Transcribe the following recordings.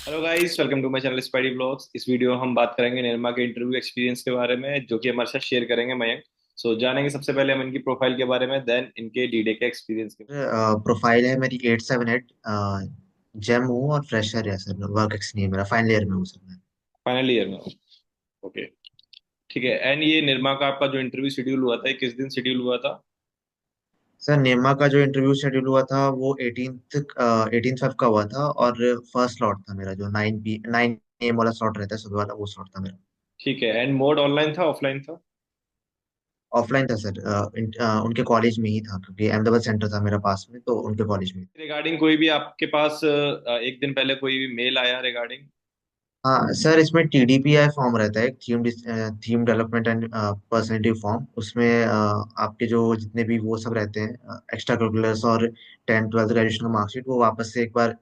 Hello guys, welcome to my channel Spidey blogs. इस video में हम बात करेंगे निर्मा के इंटरव्यू एक्सपीरियंस के बारे में, जो कि हमारे साथ शेयर करेंगे मयंक। जानेंगे सबसे पहले हम इनकी प्रोफाइल के बारे में, देन इनके डीडे के एक्सपीरियंस के। प्रोफाइल है मेरी 878। जेम हूँ और फ्रेशर है सर। वर्क एक्स नहीं है मेरा, फाइनल ईयर में हूँ सर मैं। फाइनल ईयर में हो? ओके, ठीक है। एंड ये निर्मा का आपका जो इंटरव्यू शेड्यूल हुआ था, ये किस दिन शेड्यूल हुआ था? सर नेमा का जो इंटरव्यू शेड्यूल हुआ था वो 18th का हुआ था। और फर्स्ट स्लॉट था मेरा, जो 9 AM वाला स्लॉट रहता है सुबह वाला, वो स्लॉट था मेरा। ठीक है। एंड मोड ऑनलाइन था, ऑफलाइन था? ऑफलाइन था सर। उनके कॉलेज में ही था, क्योंकि अहमदाबाद सेंटर था मेरा पास में, तो उनके कॉलेज में ही। रिगार्डिंग कोई भी आपके पास एक दिन पहले कोई भी मेल आया रिगार्डिंग? हाँ सर, इसमें TDPI फॉर्म रहता है, एक theme development and personality form. उसमें आपके जो जितने भी वो सब रहते हैं, एक्स्ट्रा करिकुलर्स और 10th 12th ग्रेजुएशन का मार्कशीट, वो वापस से एक बार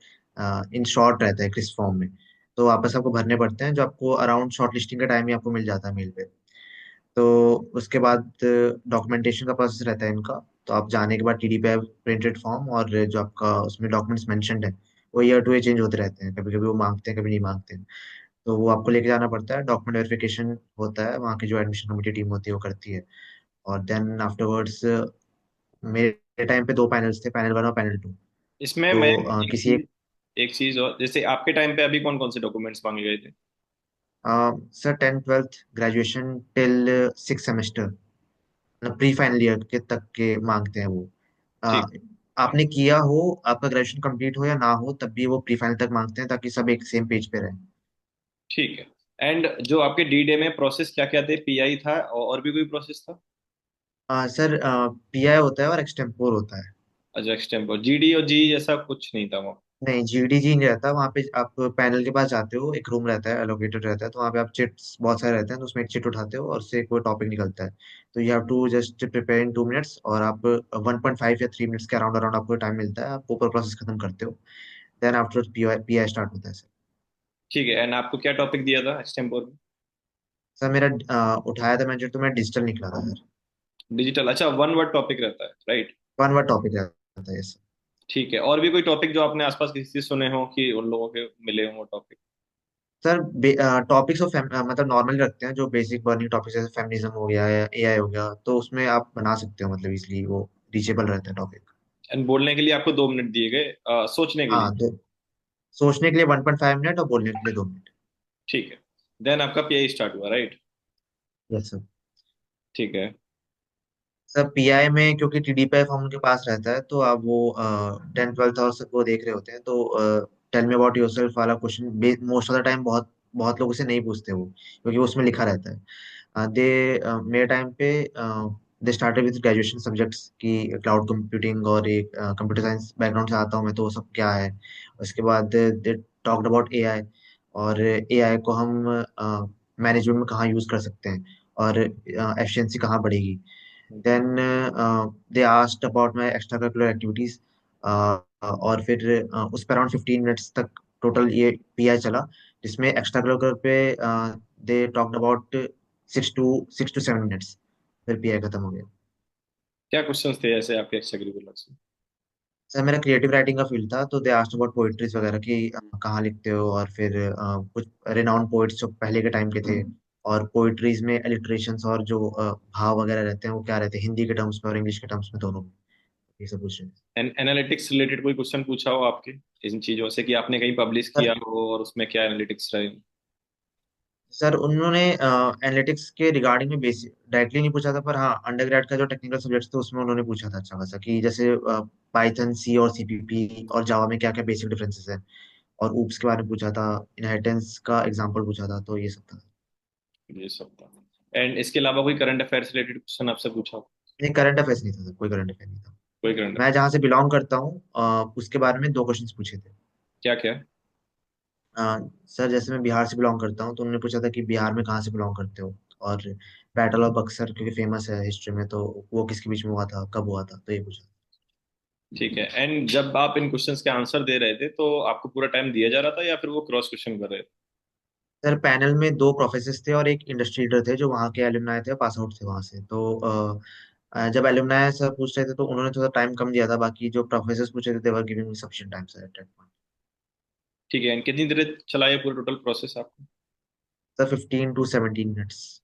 इन शॉर्ट रहता है किस फॉर्म में। तो वापस आपको भरने पड़ते हैं, जो आपको अराउंड शॉर्ट लिस्टिंग का टाइम ही आपको मिल जाता है मेल पे। तो उसके बाद डॉक्यूमेंटेशन का प्रोसेस रहता है इनका। तो आप जाने के बाद TDPI प्रिंटेड फॉर्म, और जो आपका उसमें डॉक्यूमेंट्स मेंशन्ड है, वो ईयर टू ईयर चेंज होते रहते हैं। कभी कभी वो मांगते हैं, कभी नहीं मांगते हैं। तो वो आपको लेके जाना पड़ता है। डॉक्यूमेंट वेरिफिकेशन होता है, वहाँ की जो एडमिशन कमेटी टीम होती है वो करती है। और देन आफ्टरवर्ड्स मेरे टाइम पे दो पैनल्स थे, पैनल 1 और पैनल 2। इसमें मैं तो किसी एक एक चीज और, जैसे आपके टाइम पे अभी कौन कौन से डॉक्यूमेंट्स मांगे गए थे? Sir 10th 12th graduation till 6 semester, मतलब प्री फाइनल ईयर के तक के मांगते हैं वो। अ, ठीक। आपने किया हो, आपका ग्रेजुएशन कंप्लीट हो या ना हो, तब भी वो प्री फाइनल तक मांगते हैं, ताकि सब एक सेम पेज पे रहे। ठीक है। एंड जो आपके डी डे में प्रोसेस क्या क्या थे? पीआई था और भी कोई प्रोसेस था? सर PI होता है और एक्सटेम्पोर होता है। अच्छा, एक्सटेम्पोर। जीडी और जी जैसा कुछ नहीं था वहाँ? नहीं, GDG नहीं रहता वहाँ पे। आप पैनल के पास जाते हो, एक रूम रहता है, एलोकेटेड रहता है, तो वहाँ पे आप चिट्स बहुत सारे रहते हैं, तो उसमें एक चिट उठाते हो और उससे कोई टॉपिक निकलता है। तो you have to just prepare in 2 minutes, और आप 1.5 या 3 मिनट्स के अराउंड अराउंड आपको टाइम मिलता है, आप ऊपर प्रोसेस खत्म करते हो। देन आफ्टर PI स्टार्ट होता है सर। ठीक है। एंड आपको क्या टॉपिक दिया था एक्सटेम्पोर में? सर मेरा उठाया था मैंने, तो मैं डिजिटल निकला था सर। डिजिटल। अच्छा, वन वर्ड टॉपिक रहता है, राइट? वन वर्ड टॉपिक रहता है, यस। ठीक है। और भी कोई टॉपिक जो आपने आसपास किसी से सुने हो कि उन लोगों के मिले हो वो टॉपिक? सर टॉपिक्स ऑफ मतलब नॉर्मल रखते हैं, जो बेसिक बर्निंग टॉपिक्स जैसे फेमिनिज्म हो गया या AI हो गया, तो उसमें आप बना सकते हो, मतलब इसलिए वो रीचेबल रहता है टॉपिक। एंड बोलने के लिए आपको 2 मिनट दिए गए, सोचने के लिए? हाँ, दो। सोचने के लिए 1.5 मिनट और बोलने के लिए 2 मिनट। ठीक है। देन आपका पीआई स्टार्ट हुआ, राइट? Yes sir. ठीक है। सर PI में क्योंकि TDPI फॉर्म उनके पास रहता है, तो आप वो 10th 12th और सब वो देख रहे होते हैं, तो टेल मी अबाउट योरसेल्फ वाला question most of the time बहुत बहुत लोगों से नहीं पूछते वो, क्योंकि वो उसमें लिखा रहता है। मेरे टाइम पे they started with graduation subjects की क्लाउड कंप्यूटिंग, और एक कंप्यूटर साइंस बैकग्राउंड से आता हूँ मैं, तो वो सब क्या है। उसके बाद दे टॉक्ड अबाउट AI, और AI को हम मैनेजमेंट में कहाँ यूज कर सकते हैं, और एफिशिएंसी कहाँ बढ़ेगी। Then they asked about my extracurricular activities. और फिर उस पर अराउंड 15 मिनट्स तक टोटल ये PI चला, जिसमें एक्स्ट्रा करिकुलर पे they talked about 6 to 7 minutes. फिर PI खत्म हो गया। क्या क्वेश्चंस थे ऐसे आपके एक्स्ट्रा करिकुलर से? सर मेरा क्रिएटिव राइटिंग का फील्ड था, तो दे आस्क्ड अबाउट पोइट्रीज वगैरह की, कहाँ लिखते हो, और फिर कुछ रेनाउंड पोइट्स जो पहले के टाइम के थे, और पोइट्रीज में एलिट्रेशंस और जो भाव वगैरह रहते हैं वो क्या रहते हैं हिंदी के टर्म्स में और इंग्लिश के टर्म्स में, दोनों में। ये सब पूछ रहे हैं। एनालिटिक्स रिलेटेड कोई क्वेश्चन पूछा हो आपके इन चीजों से, कि आपने कहीं पब्लिश सर किया हो और उसमें क्या एनालिटिक्स रहे? सर उन्होंने एनालिटिक्स के रिगार्डिंग में बेसिक डायरेक्टली नहीं पूछा था, पर हाँ अंडरग्रेड का जो टेक्निकल सब्जेक्ट थे उसमें उन्होंने पूछा था अच्छा खासा, कि जैसे पाइथन, C और CPP और जावा में क्या क्या बेसिक डिफरेंसेस हैं, और ऊप्स के बारे में पूछा था, इनहेरिटेंस का एग्जांपल पूछा था, तो ये सब था। ये सब था। एंड इसके अलावा कोई करंट अफेयर्स रिलेटेड क्वेश्चन आपसे पूछा हो? नहीं, करंट अफेयर्स नहीं था सर, कोई करंट अफेयर नहीं था। कोई करंट मैं अफेयर? जहाँ से बिलोंग करता हूँ उसके बारे में दो क्वेश्चंस पूछे थे। क्या क्या? सर जैसे मैं बिहार से बिलोंग करता हूँ, तो उन्होंने पूछा था कि बिहार में कहाँ से बिलोंग करते हो, और बैटल ऑफ बक्सर क्योंकि फेमस है हिस्ट्री में, तो वो किसके बीच में हुआ था, कब हुआ था, तो ये पूछा। ठीक है। एंड जब आप इन क्वेश्चंस के आंसर दे रहे थे, तो आपको पूरा टाइम दिया जा रहा था या फिर वो क्रॉस क्वेश्चन कर रहे थे? सर पैनल में दो प्रोफेसर थे और एक इंडस्ट्री लीडर थे, जो वहाँ के एलुमनाई थे, पास आउट थे वहाँ से। तो जब एलुमनाई सर पूछ रहे थे, तो उन्होंने थोड़ा टाइम कम दिया था, बाकी जो प्रोफेसर पूछ रहे थे, they were giving sufficient time sir at that point. ठीक है, and कितनी देर चला ये पूरा टोटल प्रोसेस आपको? Sir 15 to 17 minutes.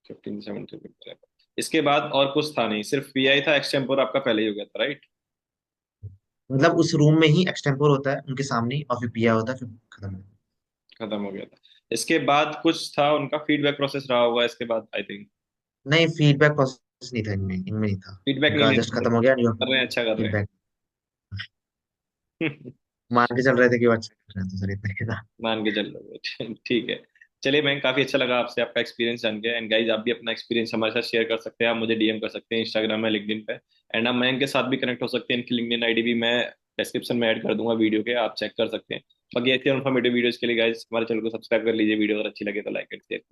15 से 17 मिनट। इसके बाद और कुछ था नहीं, सिर्फ पीआई था, एक्सटेम्पोर आपका पहले ही हो गया था, राइट? मतलब उस रूम में ही एक्सटेम्पोर होता है उनके सामने ही, और फिर पिया होता है, फिर खत्म। खत्म हो गया था। इसके बाद कुछ था उनका फीडबैक प्रोसेस रहा होगा इसके बाद, आई थिंक। नहीं, फीडबैक प्रोसेस नहीं था इनमें, इनमें नहीं था। फीडबैक नहीं इनका लेना जस्ट पड़ेगा। खत्म हो गया, न्यू कर रहे हैं, अच्छा कर रहे फीडबैक। हैं। मान के चल रहे थे कि वो अच्छा कर रहे हैं, तो सर इतना ही था। मान के चल रहे हो। ठीक है। चलिए मैं, काफी अच्छा लगा आपसे आपका एक्सपीरियंस जान के। एंड गाइज, आप भी अपना एक्सपीरियंस हमारे साथ शेयर कर सकते हैं, आप मुझे डीएम कर सकते हैं इंस्टाग्राम में, लिंक्डइन पे। एंड आप मयंक के साथ भी कनेक्ट हो सकते हैं, इनकी लिंक्डइन आईडी भी मैं डिस्क्रिप्शन में ऐड कर दूंगा वीडियो के, आप चेक कर सकते हैं। बाकी ऐसे इन्फॉर्मेटिव वीडियोज के लिए गाइज हमारे चैनल को सब्सक्राइब कर लीजिए, वीडियो अगर अच्छी लगे तो लाइक एंड शेयर।